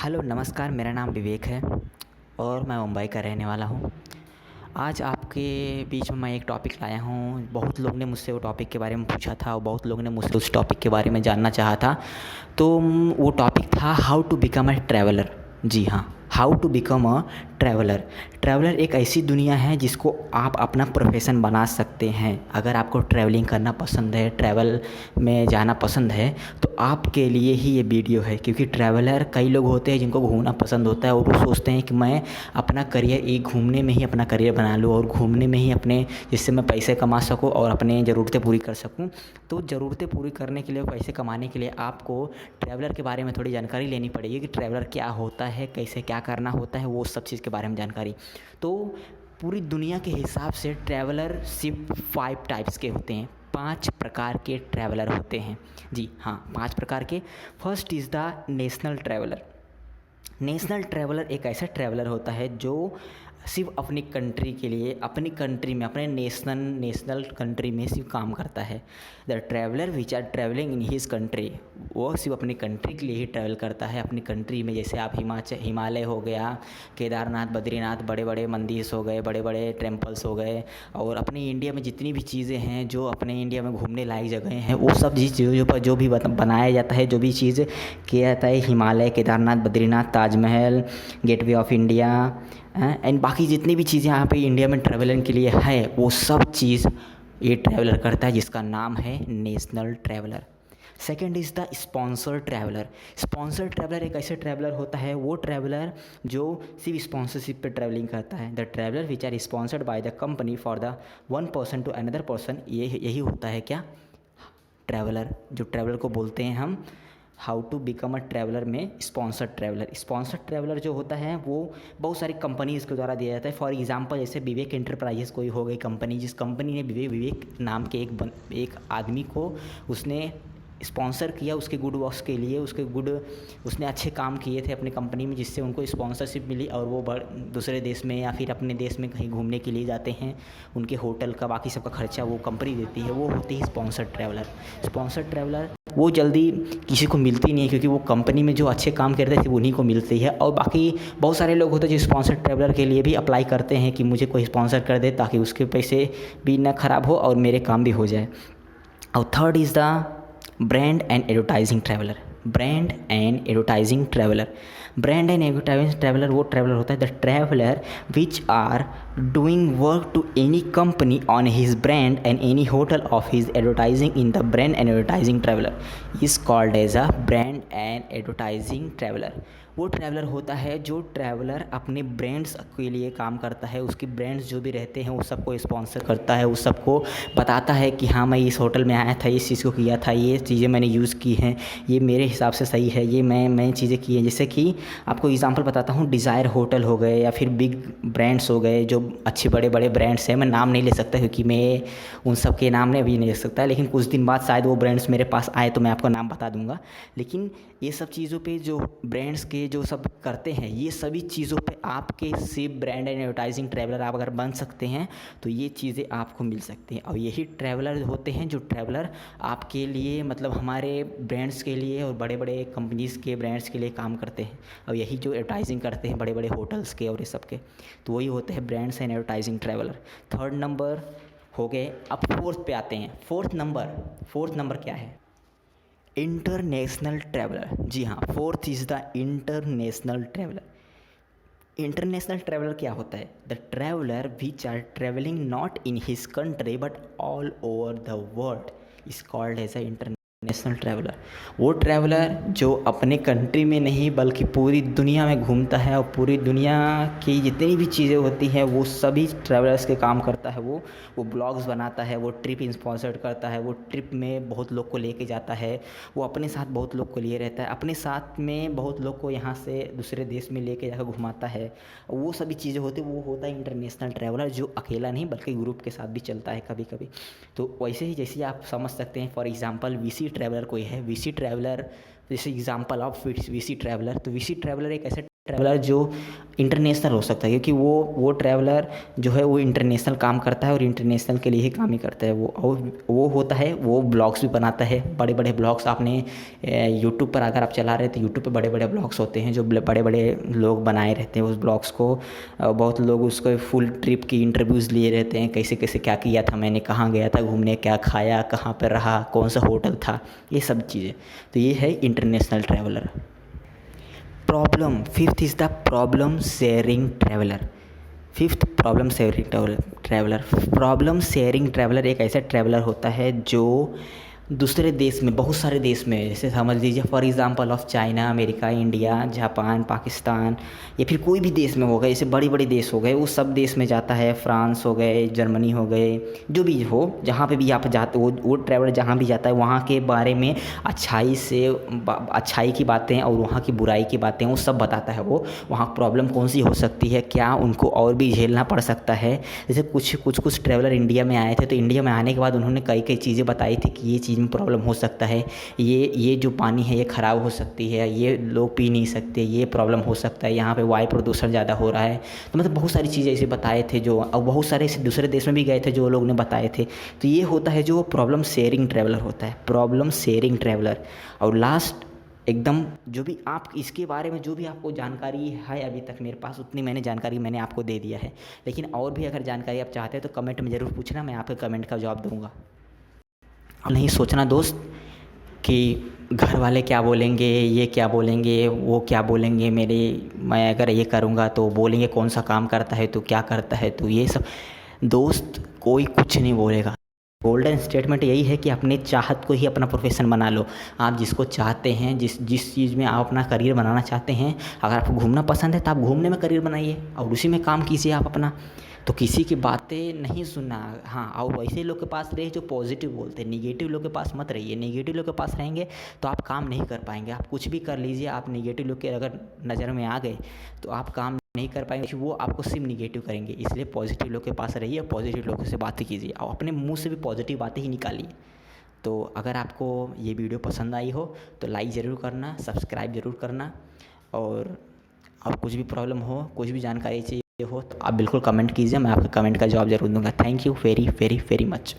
Hello नमस्कार, मेरा नाम विवेक है और मैं मुंबई का रहने वाला हूँ। आज आपके बीच में मैं एक टॉपिक लाया हूँ। बहुत लोग ने मुझसे वो टॉपिक के बारे में पूछा था और बहुत लोगों ने मुझसे उस टॉपिक के बारे में जानना चाहा था। तो वो टॉपिक था how to become a traveller. जी हाँ, how to become a traveller. Traveller एक ऐसी दुनिया है जिसको आप अपना प्रोफेशन बना सकते हैं। अगर आपको ट्रैवलिंग करना पसंद है, ट्रैवल में जाना पसंद है, तो आपके लिए ही ये वीडियो है। क्योंकि ट्रैवलर कई लोग होते हैं जिनको घूमना पसंद होता है और वो सोचते हैं कि मैं अपना करियर घूमने में ही अपना करियर बना लूँ और घूमने में ही अपने, जिससे मैं पैसे कमा सकूँ और अपने ज़रूरतें पूरी कर सकूँ। तो ज़रूरतें पूरी करने के लिए, पैसे कमाने के लिए आपको ट्रैवलर के बारे में थोड़ी जानकारी लेनी पड़ेगी कि ट्रैवलर क्या होता है, कैसे क्या करना होता है, वो सब चीज़ के बारे में जानकारी। तो पूरी दुनिया के हिसाब से ट्रैवलर सिर्फ 5 टाइप्स के होते हैं। 5 प्रकार के ट्रैवलर होते हैं। जी हाँ, 5 प्रकार के। First is the national traveller. National traveller एक ऐसा ट्रैवलर होता है जो सिर्फ अपनी कंट्री के लिए, अपनी कंट्री में, अपने नेशनल कंट्री में सिर्फ काम करता है। The traveller which are travelling in his country, वो सिर्फ अपनी कंट्री के लिए ही ट्रैवल करता है। अपनी कंट्री में जैसे आप हिमालय हो गया, केदारनाथ, बद्रीनाथ, बड़े बड़े मंदिर हो गए, बड़े बड़े टेम्पल्स हो गए, और अपने इंडिया में जितनी भी चीज़ें हैं जो अपने इंडिया में घूमने लायक जगह हैं, वो सब चीज़ों पर जो भी बनाया जाता है, जो भी चीज़ किया जाता है, Himalaya, Kedarnath, Badrinath, Taj Mahal, gateway of India and बाकी जितनी भी चीज़ें यहाँ पे इंडिया में ट्रैवलिंग के लिए है, वो सब चीज़ ये ट्रैवलर करता है, जिसका नाम है national traveller. Second is the sponsor traveller. Sponsor traveller एक ऐसे ट्रैवलर होता है, वो ट्रैवलर जो सिर्फ स्पॉन्सरशिप पे ट्रैवलिंग करता है। The traveller which are sponsored by the company for the one person to another person, यही होता है क्या, ट्रैवलर। जो ट्रैवलर को बोलते हैं हम how to become a traveller में स्पॉन्सर्ड ट्रैवलर। स्पॉन्सर्ड ट्रैवलर जो होता है वो बहुत सारी कंपनीज़ के द्वारा दिया जाता है। फॉर एग्जांपल जैसे विवेक एंटरप्राइजेस कोई हो गई कंपनी, जिस कंपनी ने विवेक नाम के एक आदमी को उसने स्पॉन्सर किया उसके गुड वर्क्स के लिए, उसने अच्छे काम किए थे अपनी कंपनी में, जिससे उनको स्पॉन्सरशिप मिली और वो दूसरे देश में या फिर अपने देश में कहीं घूमने के लिए जाते हैं। उनके होटल का बाकी सबका खर्चा वो कंपनी देती है, वो होती है स्पॉन्सर्ड ट्रैवलर। स्पॉन्सर्ड ट्रैवलर वो जल्दी किसी को मिलती नहीं है, क्योंकि वो कंपनी में जो अच्छे काम करते थे उन्हीं को मिलती है। और बाकी बहुत सारे लोग होते हैं जो स्पॉन्सर्ड ट्रैवलर के लिए भी अप्लाई करते हैं कि मुझे कोई स्पॉन्सर कर दे, ताकि उसके पैसे भी ना ख़राब हो और मेरे काम भी हो जाए। और third is the brand and advertising traveller. Brand and advertising traveller. Brand and advertising traveller वो ट्रैवलर होता है the traveller which are doing work to any company on his brand and any hotel of his advertising in the brand and advertising traveller is called as a brand and advertising traveller. वो traveller होता है जो traveller अपने brands के लिए काम करता है, उसकी ब्रांड्स जो भी रहते हैं वो सबको स्पॉन्सर करता है, उस सबको बताता है कि हाँ मैं इस होटल में आया था, इस चीज़ को किया था, ये चीज़ें मैंने यूज़ की हैं, ये मेरे हिसाब से सही है, ये मैं चीज़ें की हैं। जैसे कि आपको एग्जांपल बताता हूँ, डिज़ायर होटल हो गए या फिर बिग ब्रांड्स हो गए, जो अच्छे बड़े बड़े ब्रांड्स हैं। मैं नाम नहीं ले सकता क्योंकि मैं उन सब के नाम अभी नहीं ले सकता, लेकिन कुछ दिन बाद शायद वो ब्रांड्स मेरे पास आए तो मैं आपको नाम बता दूंगा। लेकिन ये सब चीज़ों पे जो ब्रांड्स के जो सब करते हैं, ये सभी चीज़ों पे आपके सिर्फ ब्रांड एंड एडवर्टाइजिंग ट्रैवलर आप अगर बन सकते हैं तो ये चीज़ें आपको मिल सकती हैं। और यही ट्रैवलर होते हैं जो ट्रैवलर आपके लिए, मतलब हमारे ब्रांड्स के लिए और बड़े बड़े कंपनीज़ के ब्रांड्स के लिए काम करते हैं, और यही जो एडवर्टाइजिंग करते हैं बड़े बड़े होटल्स के और ये सब के, तो वही होते हैं brands and advertising traveller. Third number हो गए। अब फोर्थ पे आते हैं। फोर्थ नंबर क्या है, इंटरनेशनल ट्रैवलर। जी हाँ, fourth is the international traveller. International traveller क्या होता है, the traveller which are travelling not in his country but all over the world is called as a international traveller. वो traveller जो अपने कंट्री में नहीं बल्कि पूरी दुनिया में घूमता है और पूरी दुनिया की जितनी भी चीज़ें होती हैं वो सभी ट्रैवलर्स के काम करता है। वो ब्लॉग्स बनाता है, वो ट्रिप स्पॉन्सर्ड करता है, वो ट्रिप में बहुत लोग को लेके जाता है, वो अपने साथ बहुत लोग को लिए रहता है, अपने साथ में बहुत लोग को यहाँ से दूसरे देश में लेके जाकर घुमाता है। वो सभी चीज़ें होती वो होता है इंटरनेशनल ट्रैवलर, जो अकेला नहीं बल्कि ग्रुप के साथ भी चलता है कभी कभी। तो वैसे ही जैसे आप समझ सकते हैं, फॉर एग्जांपल वीसी ट्रैवलर कोई है, वीसी ट्रैवलर जैसे एग्जांपल ऑफ वीसी ट्रैवलर। तो वीसी ट्रैवलर एक ऐसे ट्रैवलर जो इंटरनेशनल हो सकता है, क्योंकि वो ट्रैवलर जो है वो इंटरनेशनल काम करता है और इंटरनेशनल के लिए ही काम ही करता है वो। और वो होता है, वो ब्लॉग्स भी बनाता है, बड़े बड़े ब्लॉग्स। आपने यूट्यूब पर अगर आप चला रहे हैं तो यूट्यूब पे बड़े बड़े ब्लॉग्स होते हैं जो बड़े बड़े लोग बनाए रहते हैं उस ब्लॉग्स को। बहुत लोग उसको फुल ट्रिप की इंटरव्यूज़ लिए रहते हैं, कैसे कैसे क्या किया था मैंने, कहाँ गया था घूमने, क्या खाया, कहाँ पर रहा, कौन सा होटल था, ये सब चीज़ें। तो ये है international traveller. Problem fifth is the problem sharing traveller. Fifth problem sharing traveller. Problem sharing traveller एक ऐसा ट्रैवलर होता है जो दूसरे देश में, बहुत सारे देश में, जैसे समझ लीजिए for example of China, America, India, Japan, Pakistan, या फिर कोई भी देश में हो गए, जैसे बड़े बड़े देश हो गए, वो सब देश में जाता है। फ्रांस हो गए, जर्मनी हो गए, जो भी हो, जहाँ पे भी आप जाते, वो ट्रैवलर जहाँ भी जाता है वहाँ के बारे में अच्छाई की बातें और वहाँ की बुराई की बातें वो सब बताता है। वो वहाँ प्रॉब्लम कौन सी हो सकती है, क्या उनको और भी झेलना पड़ सकता है। जैसे कुछ ट्रैवलर इंडिया में आए थे, तो इंडिया में आने के बाद उन्होंने कई कई चीज़ें बताई थी कि ये चीज़ में प्रॉब्लम हो सकता है, ये जो पानी है ये ख़राब हो सकती है, ये लोग पी नहीं सकते, ये प्रॉब्लम हो सकता है, यहाँ पे वायु प्रदूषण ज़्यादा हो रहा है। तो मतलब बहुत सारी चीज़ें ऐसे बताए थे जो, और बहुत सारे ऐसे दूसरे देश में भी गए थे जो लोग ने बताए थे। तो ये होता है जो प्रॉब्लम शेयरिंग ट्रैवलर होता है, प्रॉब्लम शेयरिंग ट्रैवलर। और लास्ट एकदम जो भी आप इसके बारे में जो भी आपको जानकारी है अभी तक मेरे पास, उतनी मैंने आपको दे दिया है। लेकिन और भी अगर जानकारी आप चाहते हैं तो कमेंट में ज़रूर पूछना, मैं आपके कमेंट का जवाब दूंगा। नहीं सोचना दोस्त कि घर वाले क्या बोलेंगे, ये क्या बोलेंगे, वो क्या बोलेंगे, मैं अगर ये करूँगा तो बोलेंगे कौन सा काम करता है, तो क्या करता है, तो ये सब। दोस्त कोई कुछ नहीं बोलेगा। गोल्डन स्टेटमेंट यही है कि अपने चाहत को ही अपना प्रोफेशन बना लो। आप जिसको चाहते हैं, जिस चीज़ में आप अपना करियर बनाना चाहते हैं, अगर आपको घूमना पसंद है तो आप घूमने में करियर बनाइए और उसी में काम कीजिए आप अपना। तो किसी की बातें नहीं सुनना। हाँ, और वैसे लोग के पास रहिए जो पॉजिटिव बोलते हैं, नेगेटिव लोग के पास मत रहिए। नेगेटिव लोग के पास रहेंगे तो आप काम नहीं कर पाएंगे। आप कुछ भी कर लीजिए, आप नेगेटिव लोग के अगर नज़र में आ गए तो आप काम नहीं कर पाएंगे, वो आपको सिर्फ निगेटिव करेंगे। इसलिए पॉजिटिव लोग के पास रहिए, पॉजिटिव लोगों से बातें कीजिए और अपने मुंह से भी पॉजिटिव बातें ही निकालिए। तो अगर आपको ये वीडियो पसंद आई हो तो लाइक ज़रूर करना, सब्सक्राइब ज़रूर करना। और कुछ भी प्रॉब्लम हो, कुछ भी जानकारी चाहिए हो तो आप बिल्कुल कमेंट कीजिए, मैं आपके कमेंट का जवाब ज़रूर दूंगा। Thank you very very very much.